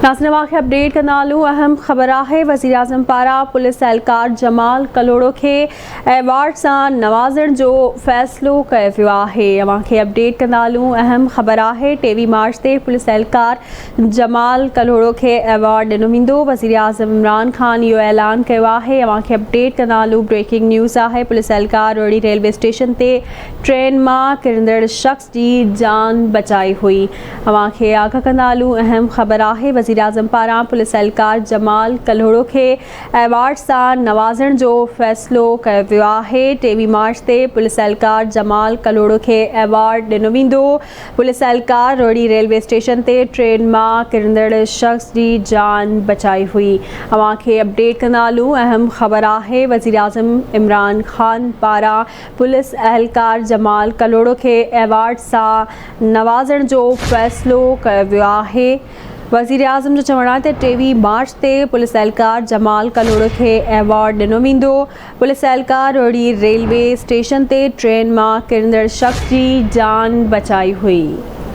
नाज़रीन खे अपडेट कंदालू अहम ख़बर है। वज़ीर आज़म पारा पुलिस एहलकार जमाल कलोड़ो के एवार्ड से नवाजण जो फ़ैसिलो कयो वियो है। खे अपडेट कंदालू अहम ख़बर है। 23 मार्च से पुलिस एहलकार जमाल कलोड़ो के एवार्ड ॾिनो वेंदो। वज़ीर आज़म इमरान खान इहो ऐलान किया है। खे अपडेट कंदालू ब्रेकिंग न्यूज़ है। पुलिस एहलकार रोड़ी रेलवे स्टेशन से ट्रेन में किरंदड़ शख्स की जान बचाई हुई। खे आगाह कंदालू अहम ख़बर है। वज़ीर आज़म पारा पुलिस एहलकार जमाल कलोड़ो के एवार्ड से नवाजण जो फ़ैसिलो कयो वियो है। 23 मार्च से पुलिस एहलकार जमाल कलोड़ो के एवार्ड ॾिनो वेंदो। पुलिस एहलकार रोड़ी रेलवे स्टेशन से ट्रेन में किरंदड़ शख्स की जान बचाई हुई। खे अपडेट कंदालू अहम ख़बर है। वज़ीर आज़म इमरान खान पारा पुलिस एहलकार जमाल कलोड़ो के एवार्ड से नवाजण जो फ़ैसिलो कयो वियो है। वज़ीर आज़म जो चवण है 23 मार्च से पुलिस एहलकार जमाल कलोड़ो के एवार्ड ॾिनो वेंदो। पुलिस एहलकार रोड़ी रेलवे स्टेशन से ट्रेन में किरंदड़ शख्स की जान बचाई हुई।